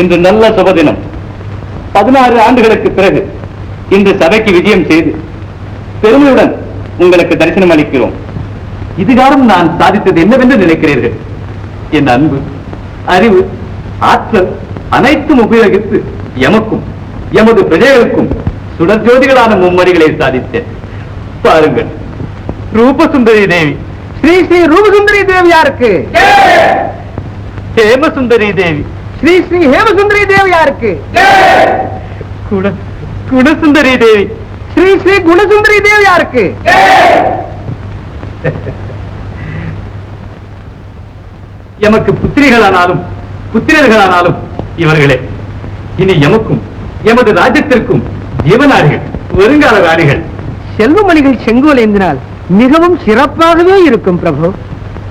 இன்று நல்ல சுபதினம். 16 ஆண்டுகளுக்கு பிறகு இன்று சபைக்கு விஜயம் செய்து பெருமையுடன் உங்களுக்கு தரிசனம் அளிக்கிறோம். இதுகாரம் நான் சாதித்தது என்னவென்று நினைக்கிறீர்கள்? என் அன்பு, அறிவு, ஆற்றல் அனைத்தும் உபயோகித்து எமக்கும் எமது பிரஜைகளுக்கும் சுடர்ஜோதிகளான மும்மணிகளை சாதித்தேன். பாருங்கள், ரூபசுந்தரி தேவி. ஸ்ரீ ஸ்ரீ ரூபசுந்தரி தேவி யாருக்கு? ஹேமசுந்தரி தேவி. ஸ்ரீ ஸ்ரீ ஹேமசுந்தரி தேவி யாருக்கு? குணசுந்தரி தேவி. ஸ்ரீ ஸ்ரீ குணசுந்தரி தேவி யாருக்கு? எமக்கு புத்திரிகளானாலும் புத்திரர்களானாலும் இவர்களே. இனி எமக்கும் எமது ராஜ்யத்திற்கும் ஜீவனாளிகள், வருங்கால ராணிகள். செல்வமணிகள் செங்கோல் ஏந்தினால் மிகவும் சிறப்பாகவே இருக்கும் பிரபு.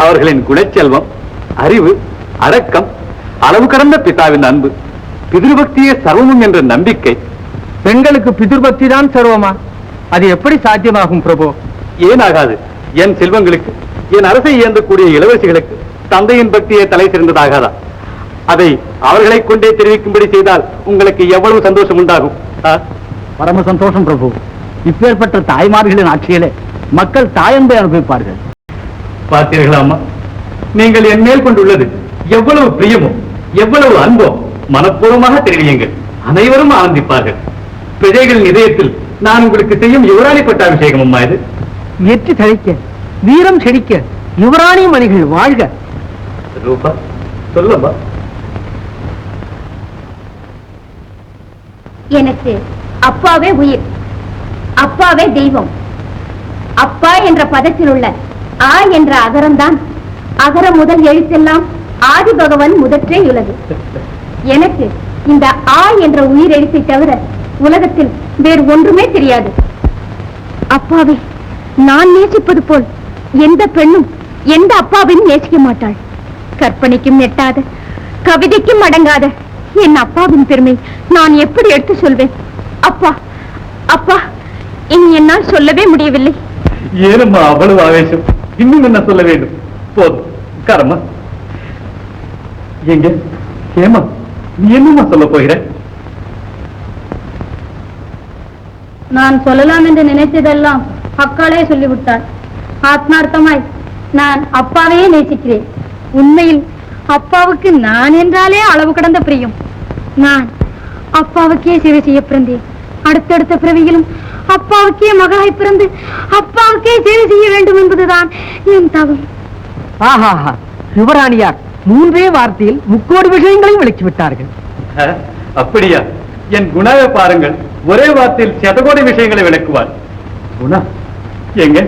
அவர்களின் குணச்செல்வம், அறிவு, அடக்கம், அளவு கடந்த பிதாவின் அன்பு, பிதிருபக்தியே சர்வமும் என்ற நம்பிக்கை. பெண்களுக்கு பிதிருபக்தி தான் சர்வமா? அது எப்படி சாத்தியமாகும் பிரபு? ஏனாகாது? என் செல்வங்களுக்கு, என் அரசை இயந்தக்கூடிய இளவரசிகளுக்கு தந்தையின் பக்தியை தலை சிறந்ததாகாதா? அதை அவர்களை கொண்டே தெரிவிக்கும்படி செய்தால் உங்களுக்கு எவ்வளவு சந்தோஷம் உண்டாகும்? பரம சந்தோஷம் பிரபு. இப்பேற்பட்ட தாய்மார்களின் ஆட்சியிலே மக்கள் தாயன்பை அனுபவிப்பார்கள். பார்த்தீர்களா அம்மா, நீங்கள் என் மேல் கொண்டுள்ளது எவ்வளவு பிரியமோ, எவ்வளவு அன்போ மனப்பூர்வமாக தெரிவியுங்கள். அனைவரும் ஆனந்திப்பார்கள். பிரஜைகளின் இதயத்தில் நான் உங்களுக்கு செய்யும் யுவராணி பட்டாபிஷேகம் அம்மா இது. வெற்றி தழைக்க, வீரம் செழிக்க, யுவராணி மணிகள் வாழ்க. ரூபா, சொல்லம்மா. எனக்கு அப்பாவே உயிர், அப்பாவே தெய்வம். அப்பா என்ற பதத்தில் உள்ள ஆ என்ற அகரம்தான் அகர முதல் எழுத்தெல்லாம் ஆதி பகவன் முதற்றே உலகு. எனக்கு இந்த ஆ என்ற உயிர் எழுத்தை தவிர உலகத்தில் வேறு ஒன்றுமே தெரியாது. அப்பாவை நான் நேசிப்பது போல் எந்த பெண்ணும் எந்த அப்பாவையும் நேசிக்க மாட்டாள். கற்பனைக்கும் எட்டாத, கவிதைக்கும் அடங்காத என் அப்பாவின் பெருமை நான் எப்படி எடுத்து சொல்வேன்? அப்பா அப்பா இனி என்னால் சொல்லவே முடியவில்லை. ஏனம்மா அவ்வளவு ஆவேசம்? இன்னும் என்ன சொல்ல வேண்டும்? போதும், உட்காரம்மா. எங்க ஏமா, நீ என்னம்மா சொல்ல போகிற? நான் சொல்லலாம் என்று நினைத்ததெல்லாம் அக்காளே சொல்லிவிட்டார். ஆத்மார்த்தமாய் நான் அப்பாவையே நேசிக்கிறேன். உண்மையில் அப்பாவுக்கு நான் என்றாலே அளவு கடந்த பிரியம். நான் அப்பாவுக்கே சேவை செய்ய பிறந்தேன். அடுத்தடுத்த பிறவியிலும் அப்பாவுக்கே மகளாய் பிறந்து அப்பாவுக்கே சேவை செய்ய வேண்டும் என்பதுதான் என் தவம். ஆஹா, யுவராணியார் 3 வார்த்தையில் 3 கோடி விஷயங்களையும் விளக்கி விட்டார்கள். அப்படியா? என் குணாவை பாருங்கள், ஒரே வார்த்தையில் சதகோடி விஷயங்களை விளக்குவார். குணா எங்க?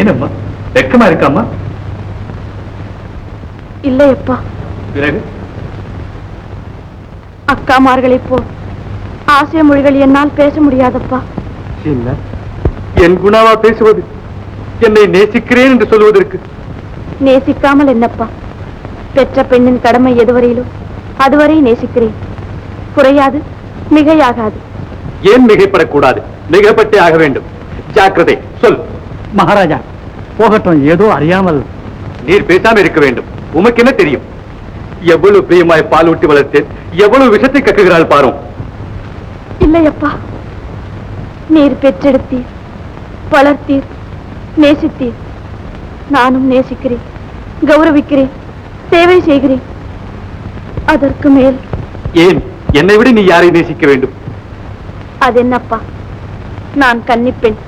ஏனம்மா, வெக்கமா இருக்காமா? இல்லையப்பா. பிறகு? அக்காமார்களை போல் ஆசை மொழிகள் என்னால் பேச முடியாதப்பா. என்ன என் குணாவா பேசுவது? என்னை நேசிக்கிறேன் என்று சொல்வதற்கு? நேசிக்காமல் என்னப்பா? பெற்ற பெண்ணின் கடமை எதுவரையிலும் அதுவரை நேசிக்கிறேன். குறையாது, மிகையாகாது. ஏன் மிகைப்படக்கூடாது? மிகைப்பட்டே ஆக வேண்டும். ஜாக்கிரதை, சொல். மகாராஜா போகட்டும், ஏதோ அறியாமல். நீர் பேசாம இருக்க வேண்டும். உமக்கு என்ன தெரியும்? எவ்வளவு பிரியமாய் பால் ஊட்டி வளர்த்தேன், எவ்வளவு விஷத்தை கக்குகிறாள் பாரும். இல்லையப்பா, நீர் பெற்றெடுத்தீர், வளர்த்தீர், நேசித்தீர். நானும் நேசிக்கிறேன், கௌரவிக்கிறேன், சேவை செய்கிறேன். அதற்கு மேல் ஏன் என்னை விட நீ யாரை நேசிக்க வேண்டும்? அது என்னப்பா, நான் கன்னிப்பெண்.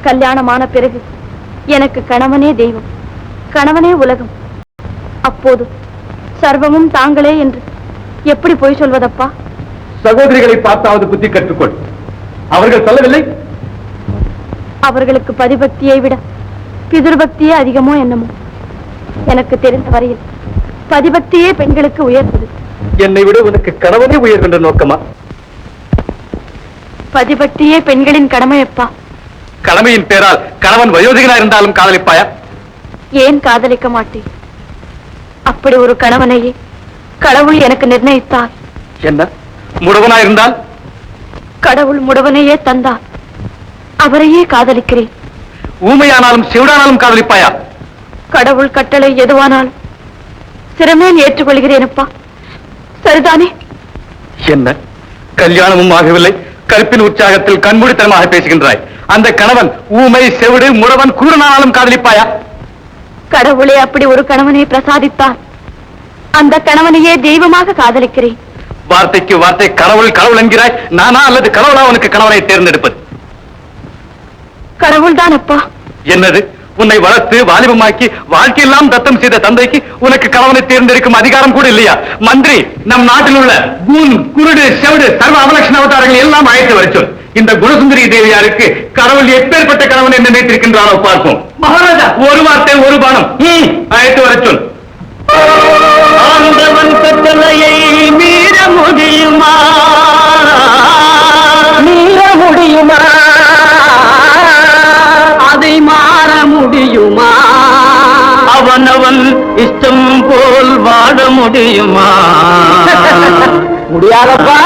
கல்யாணமான பிறகு எனக்கு கணவனே தெய்வம், கணவனே உலகம். அப்போது சர்வமும் தாங்களே என்று எப்படி பொய் சொல்வதப்பா? சகோதரிகளை பார்த்தாவது புத்தி கற்றுக்கொள். அவர்கள் சொல்லவில்லை? அவர்களுக்கு பதிபக்தியை விட பிதுர்பக்தியே அதிகமோ என்னமோ. எனக்கு தெரிந்த வரையில் பதிபக்தியே பெண்களுக்கு உயர்ந்தது. என்னை விட உனக்கு கணவனே உயர்கின்ற நோக்கமா? பதிபக்தியே பெண்களின் கடமையப்பா. கடமையின் பேரால் கணவன் வயோதிகனா இருந்தாலும் காதலிப்பாயா? ஏன் காதலிக்க மாட்டேன்? அப்படி ஒரு கணவனையே கடவுள் எனக்கு நிர்ணயித்தார். என்ன முடவனா இருந்தால்? கடவுள் முடவனையே தந்தார். அவரையே காதலிக்கிறேன். ஊமையானாலும் செவிடானாலும் காதலிப்பாயா? கடவுள் கட்டளை எதுவானாலும் சிரமேன் ஏற்றுக்கொள்கிறேன் அப்பா. சரிதானே? என்ன கல்யாணமும் ஆகவில்லை, கருப்பின் உற்சாகத்தில் கண்மூடித்தனமாக பேசுகின்றாய். அந்த கணவன் ஊமை, செவிடு, முடவன், குருநானாலும் காதலிப்பாயா? கடவுளே அப்படி ஒரு கணவனை பிரசாதித்தார். அந்த கணவனையே தெய்வமாக காதலிக்கிறேன். வார்த்தைக்கு வார்த்தை கடவுள் கடவுள் என்கிறாய். நானா அல்லது கடவுளா உனக்கு கணவனை தேர்ந்தெடுப்பது? கடவுள் தான் அப்பா. என்னது, உன்னை வளர்த்து வாலிபமாக்கி வாழ்க்கையெல்லாம் தத்தம் செய்த தந்தைக்கு உனக்கு கணவனை தேர்ந்தெடுக்கும் அதிகாரம் கூட இல்லையா? மந்திரி, நம் நாட்டில் உள்ள கூன், குருடு, செவிடு, சர்வ அவலட்சண அவதாரங்கள் எல்லாம் அழைத்து வரச்சொல். இந்த குணசுந்தரி தேவியாருக்கு கடவுள் எப்பேற்பட்ட கணவன் என்ன நினைத்திருக்கின்றாரோ பார்ப்போம். மகாராஜா, ஒரு வார்த்தை ஒரு பானம். அழைத்து வரச்சொல். ஆண்டவன் கட்டளையை மீற முடியுமா? மீற முடியுமா? அதை மாற முடியுமா? அவனவன் இஷ்டம் போல் வாழ முடியுமா? முடியாதப்பா,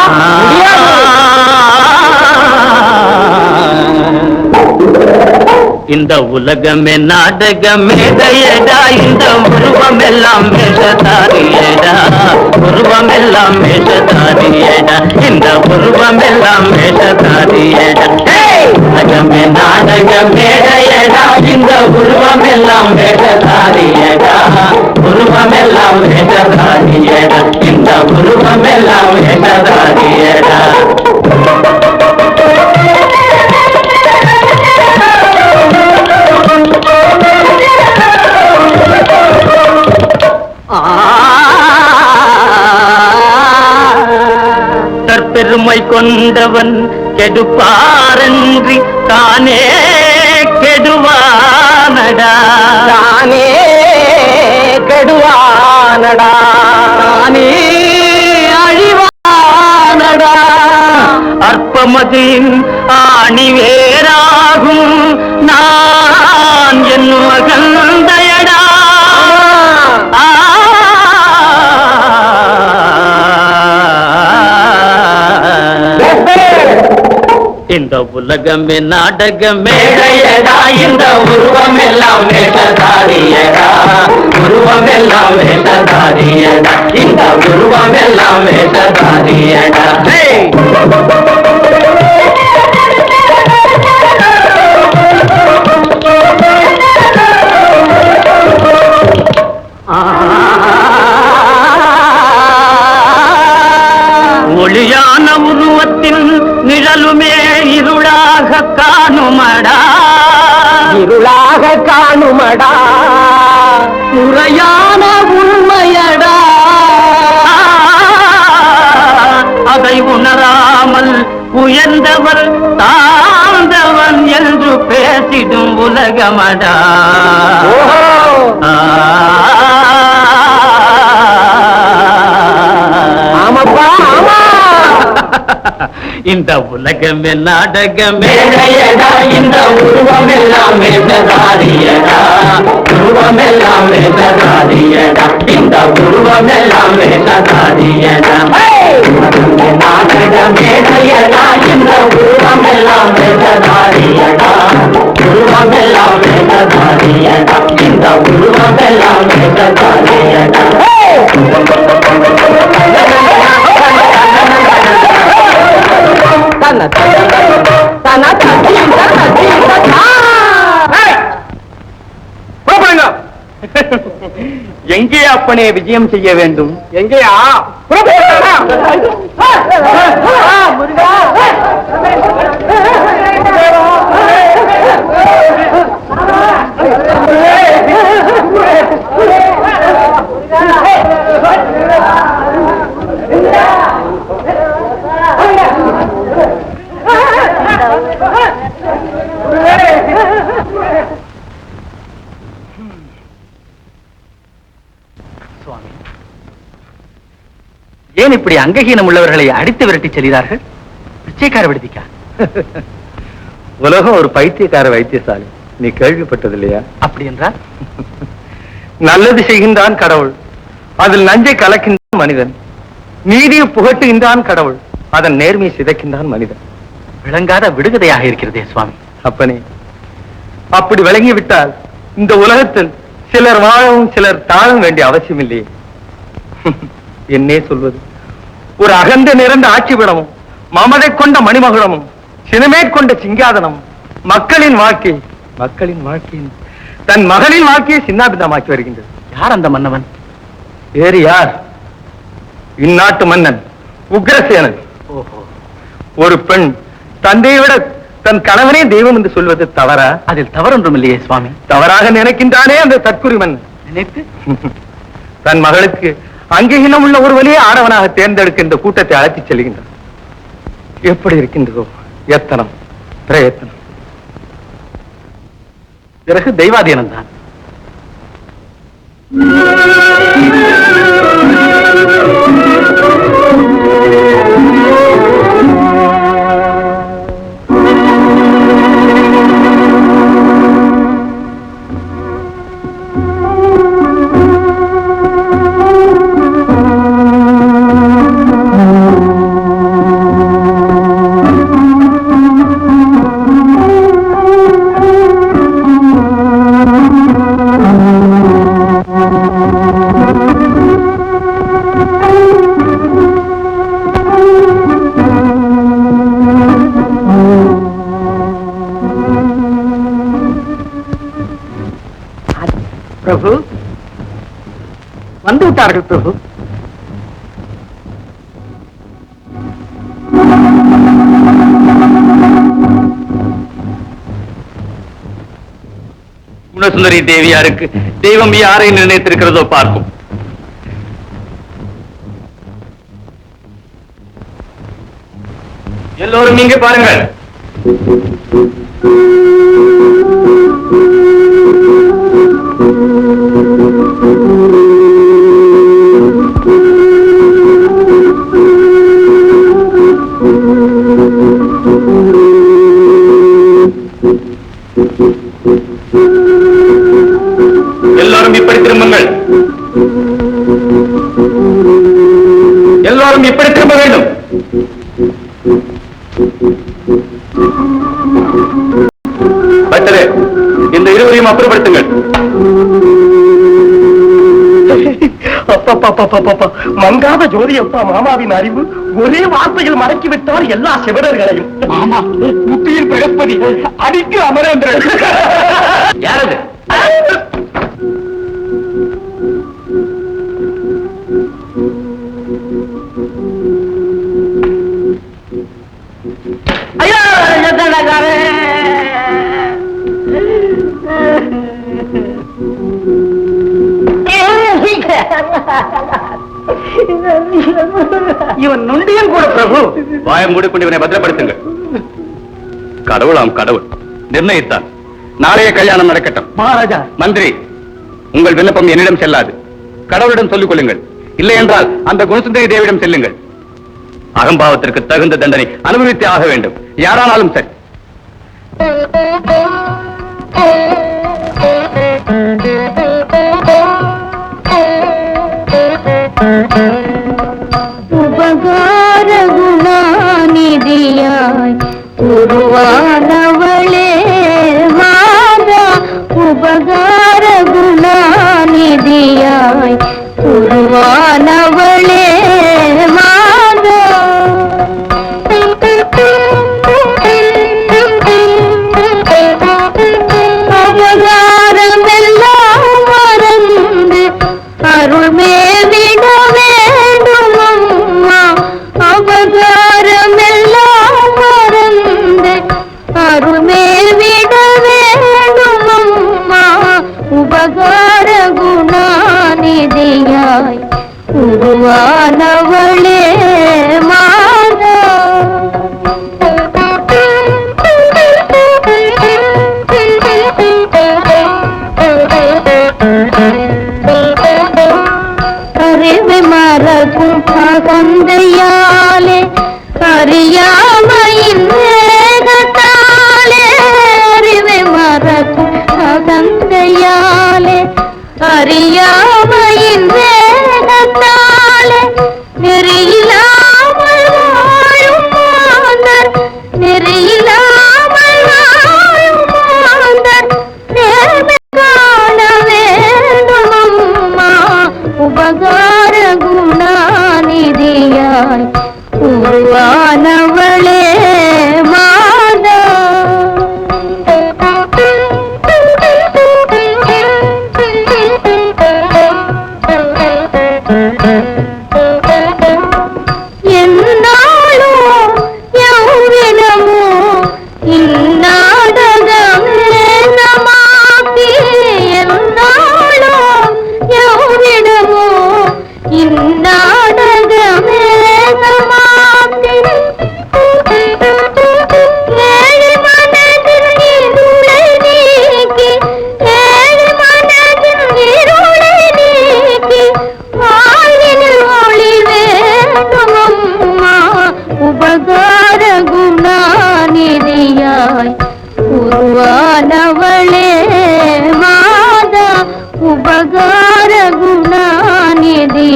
இந்த உலகமே நாடகமேடையடா, இந்த உருவம் எல்லாம் மேஷதாரியடா, உருவம் எல்லாம் மேஷதாரியடா, இந்த உருவம் எல்லாம் மேஷதாரியடா. உலகமே நாடகமேடையடா, இந்த உருவம் எல்லாம் மேஷதாரியடா, உருவம் எல்லாம் மேஷதாரியடா, இந்த உருவம் எல்லாம் மேஷதாரியடா. தற்பெருமை கொண்டவன் கெடுப்பாரன்றி தானே கெடுவானடா, தானே கெடுவானடா, தானே அழிவானடா. அற்பமதின் ஆணிவேராகும் நான் என் மகந்தையடா. இந்த உலகமே நாடகமேடையடா, இந்த உருவம் எல்லாம் வேஷதாரியடா, உருவம் எல்லாம் வேஷதாரியடா, இந்த உருவம் எல்லாம் வேஷதாரியடா. ஒளியான உருவத்தின் நிழலுமே இருளாக காணுமடா, இருளாக காணுமடா, முறையான உண்மையடா. அதை உணராமல் உயர்ந்தவர் தாழ்ந்தவன் என்று பேசிடும் உலகமடா. இந்த உலகமே நாடகமேடையடா, இந்த உருவம் எல்லாம் வேஷதாரியடா, உருவம் எல்லாம் வேஷதாரியடா, இந்த உருவம் எல்லாம் வேஷதாரியடா. நாடகமேடையடா, இந்த உருவம் எல்லாம் வேஷதாரியடா, உருவம் எல்லாம் வேஷதாரியடா, இந்த உருவம் எல்லாம் வேஷதாரியடா. எங்கே அப்பனே விஜயம் செய்ய வேண்டும்? எங்கேயா? ஏன் இப்படி அங்கஹீனம் உள்ளவர்களை அடித்து விரட்டி செல்கிறார்கள்? பிச்சைக்கார விடுதிக்கா? உலகம் ஒரு பைத்தியக்கார வைத்தியசாலை, நீ கேள்விப்பட்டது இல்லையா? அப்படி என்றால் நல்லது செய்கின்றான் கடவுள், அதில் நஞ்சை கலக்கின்றான் மனிதன். நீதியை புகட்டுகின்றான் கடவுள், அதன் நேர்மையை சிதைக்கின்றான் மனிதன். விளங்காத விடுகதையாக இருக்கிறதே சுவாமி. அப்பனே, அப்படி விளங்கிவிட்டால் இந்த உலகத்தில் சிலர் வாழவும் சிலர் தாழவும் வேண்டிய அவசியம் இல்லையே. என்னே சொல்வது, ஒரு அகந்த நிறைந்த ஆட்சிபிடமும் மமதை கொண்ட மணிமகுடமும் சினமே கொண்ட சிங்காதனம் மக்களின் வாழ்க்கையின் தன் மகளின் வாழ்க்கையை சின்னாபின்னமாக்கி வருகின்றது. யார் அந்த மன்னவன்? வேறு யார்? இந்நாட்டு மன்னன் உக்ரசேனன். ஒரு பெண் தந்தையை விட தன் கணவனே தெய்வம் என்று சொல்வது தவறா? அதில் தவறொன்றும் இல்லையே சுவாமி. தவறாக நினைக்கின்றானே அந்த தற்குறி மன்னன். நினைத்து தன் மகளுக்கு அங்கீனம் உள்ள ஒருவனையே ஆடவனாக தேர்ந்தெடுக்க இந்த கூட்டத்தை அழைத்துச் செல்கின்றான். எப்படி இருக்கின்றதோ எத்தனம் பிரயத்தனம். பிறகு தெய்வாதீனம் தான். பிரபு வந்து விட்டார்கள். பிரபு, குணசுந்தரி தேவியாருக்கு தெய்வம் யாரை நிர்ணயித்திருக்கிறதோ பார்க்கும். எல்லோரும் இங்கே பாருங்கள். எல்லாரும் இப்படி திரும்புங்கள். எல்லாரும் இப்படி திரும்ப வேண்டும். பட்டரே, இந்த இருவரையும் அப்புறப்படுத்துங்கள். மங்காத ஜோதி அப்பா மாமாவின் அறிவு ஒரே வார்த்தையில் மடக்கி விட்டார் எல்லா சிவனர்களையும். மாமா, முத்தியின் பிரகஸ்பதி அடிக்கு அமரேந்திரன். யாரது? ஐயா, எத்தனக்காரே இவன் நொண்டியன் கூட. பிரபு, வாயை மூடிக்கொண்டு இவனை பத்திரப்படுத்துங்கள். கடவுளாம் கடவுள் நிர்ணயித்தான். நாளைய கல்யாணம் நடக்கட்டும். மகாராஜா, மந்திரி, உங்கள் விண்ணப்பம் என்னிடம் செல்லாது. கடவுளிடம் சொல்லிக் கொள்ளுங்கள். இல்லை என்றால் அந்த குணசுந்தரி தேவியிடம் செல்லுங்கள். அகம்பாவத்திற்கு தகுந்த தண்டனை அனுபவித்தே ஆக வேண்டும், யாரானாலும் சரி. உபகார குணாநிதியாய் உருவானவளே மாதா, உபகார குணாநிதியாய் உருவானவளே மாதா.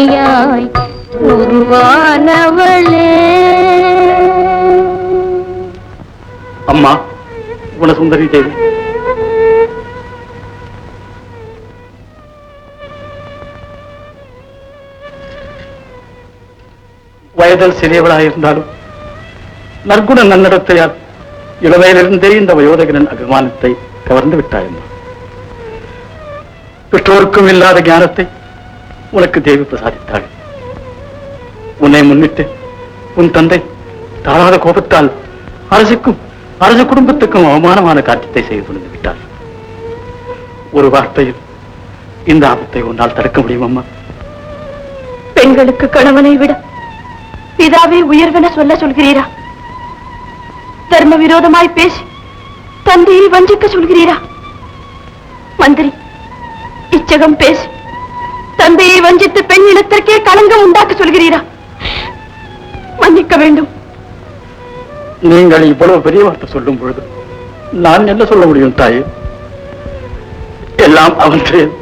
நீயாய் உருவானவளே. அம்மா குணசுந்தரி தேவி, வயதில் சிறியவளாயிருந்தாலும் நற்குண நன்னடத்தையால் இளமையிலிருந்தே இந்த வயோதகனின் அபிமானத்தை கவர்ந்து விட்டாயம்மா. பெற்றோருக்கும் இல்லாத ஞானத்தை உனக்கு தேவி பிரசாதித்தாள். உன்னை முன்னிட்டு உன் தந்தை தாழாத கோபத்தால் அரசுக்கும் அரச குடும்பத்துக்கும் அவமானமான காரியத்தை செய்து கொண்டு விட்டார். ஒரு வார்த்தையில் இந்த ஆபத்தை உன்னால் தடுக்க முடியும் அம்மா? பெண்களுக்கு கணவனை விட பிதாவே உயர்வென சொல்கிறீரா? தர்ம விரோதமாய் பேசி தந்தையை வஞ்சிக்க சொல்கிறீரா? மந்திரி, இச்சகம் பேசி தந்தையை வஞ்சித்து பெண் இனத்திற்கே களங்கம் உண்டாக்க சொல்கிறீரா? மன்னிக்க வேண்டும். நீங்கள் இவ்வளவு பெரிய வார்த்தை சொல்லும் பொழுது நான் என்ன சொல்ல முடியும் தாயே? எல்லாம் அவன் செயல்.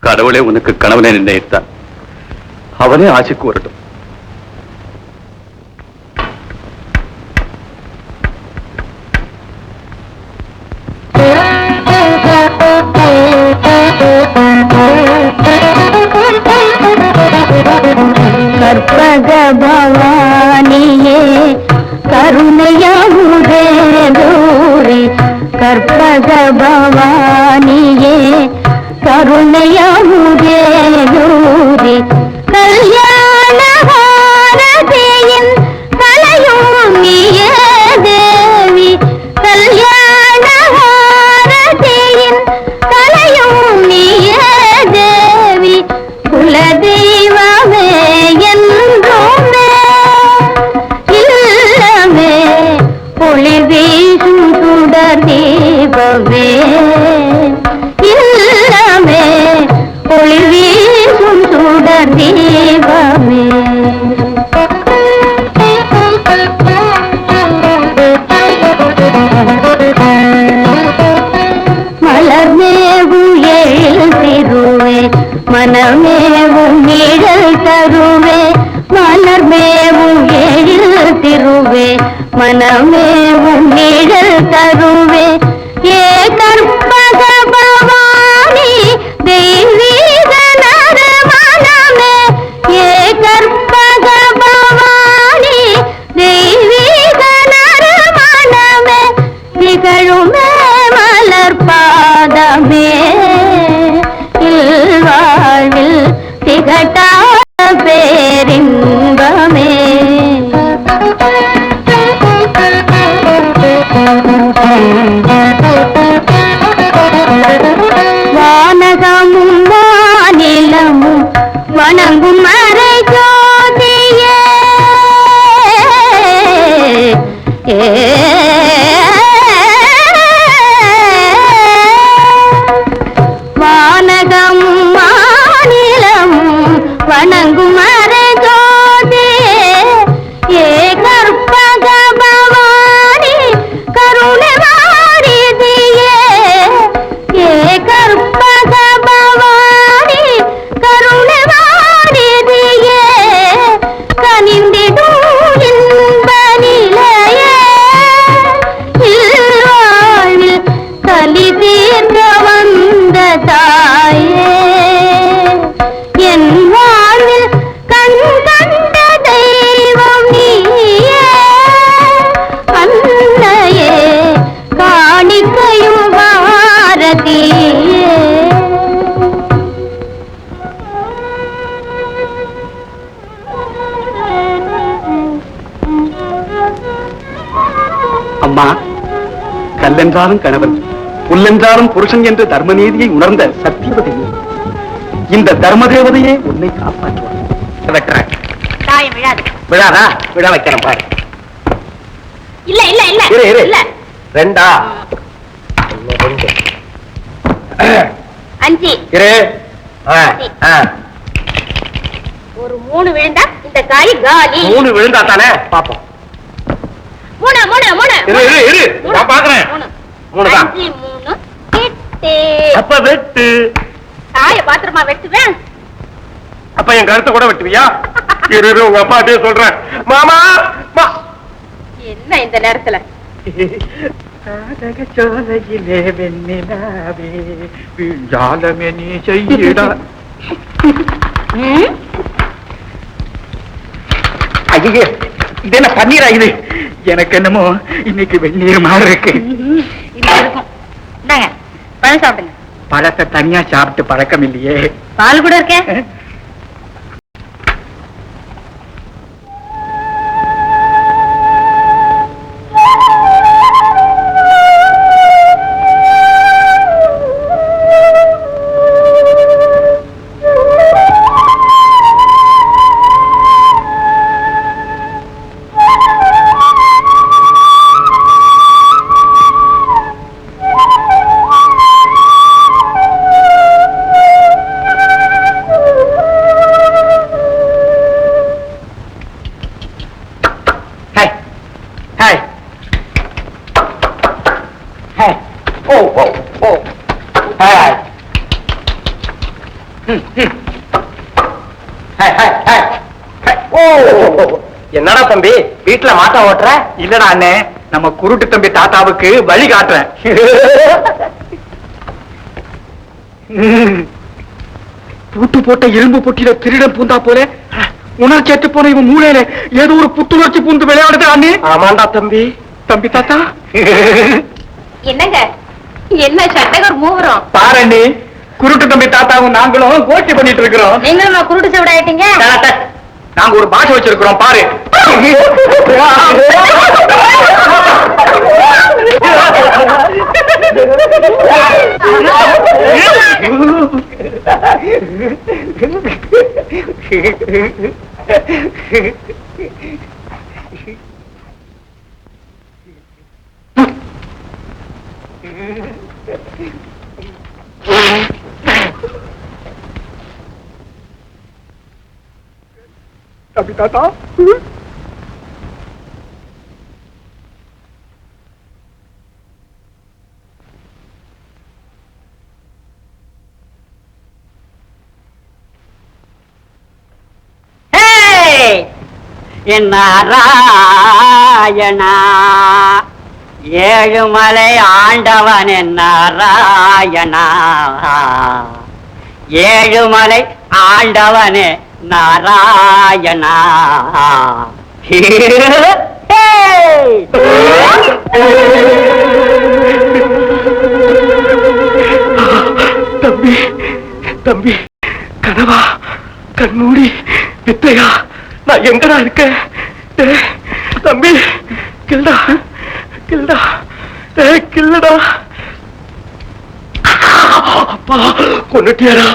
கடவுளே உனக்கு கணவனை நிர்ணயித்தான். அவனே ஆட்சிக்கு வரட்டும். கற்பக பவானியே கருணையாமுதே தூரி, கற்பக பவானியே கருணையாமுதே தூரி, கல்யாண பாரதியின் கலையும் நீயே தேவி, கல்யாண பாரதியின் கலையும் நீயே தேவி, குலதெய்வமே என்றுமே இல்லமே ஒளி வீசும் சுடர் தீபமே, இல்லமே ஒளி வீசும் சுடர் தீபமே. மலர்மேவும் எழில் திருவே மனமேவும் நிழல் தருவே, மலர்மேவும் எழில் திருவே மனமேவும் நிழல் தருவே, ஏ கற்பக பவானி தெய்வீக நறுமணமே, ஏ கற்பக பவானி தெய்வீக நறுமணமே, திகழுமே மலர் பாதமே, இல்வாழ்வில் திகட்டாத பேரின்பமே. கதி. அம்மா, கல்லென்றாலும் கணவன், புல்லென்றாலும் புருஷன் என்ற தர்மநீதியை உணர்ந்த சத்தியவதி இந்த தர்ம தேவதையே உன்னை காப்பாற்றுவார். தாயம் விழாது. விழாதா? விழா வைக்கிறேன் பாரு. இல்ல இல்ல இல்ல இரு, இரு. இல்ல. 2 5 இரு. ஒரு 3 விழுந்தா இந்த காய் காலி. 3 விழுந்தா தானே பாப்போம். 3 3 3 இரு, இரு, இரு. நான் பாக்குறேன். 3 தான். 5 3 8. அப்ப வெட்டு. காய பாத்திரமா வெட்டுவேன். அப்ப என் கருத்தை கூட வெட்டுவியா? இரு, இரு, உங்க அப்பா அதே சொல்றேன். மாமா என்ன இந்த நேரத்துல? சோலையிலே வெண்ணிலாவே விஞ்ஞாலமே நீ செய்யிடா. ஐயே, இது என்ன பன்னீரா? இது எனக்கு என்னமோ இன்னைக்கு வெந்நீர் மாதிரி இருக்கு. இருக்கும். இந்தாங்க, பழம் சாப்பிடுங்க. பழத்தை தனியா சாப்பிட்டு பழக்கம் இல்லையே. பால் கூட இருக்கேன். என்னடா தம்பி வீட்டுல மாட்டா ஓட்டுற? இல்லடா அண்ணே, நம்ம குருட்டு தம்பி தாத்தாவுக்கு வழி காட்டுறேன். பூட்டு போட்ட இரும்பு பொட்டியில திருடம் பூந்தா போல உணர்ச்சி போன இவன் மூளையில ஏதோ ஒரு புத்துணர்ச்சி பூந்து விளையாடுது அண்ணே. ஆமாண்டா தம்பி. தம்பி தாத்தா, என்னங்க என்ன சட்டகர் மூவரும்? பாரண்ணே, குருட்டு தம்பி தாத்தாவும் நாங்களும் கோஷ்டி பண்ணிட்டு இருக்கிறோம். நீங்களும் குருட்டு செவிட ஆயிட்டீங்க. நாங்க ஒரு பாஷை வச்சிருக்கிறோம் பாரு. தம்பி தாத்தா, என் நாராயணா, ஏழுமலை ஆண்டவன் என் நாராயணா, ஏழுமலை ஆண்டவனே நாராயணா. தம்பி தம்பி, கனவா கண்மூடி வித்தையா? நான் எங்கடா இருக்கேன்? தம்பி கில்டா கில்டா கில்லடா. அப்பா கொண்டுட்டியாரா?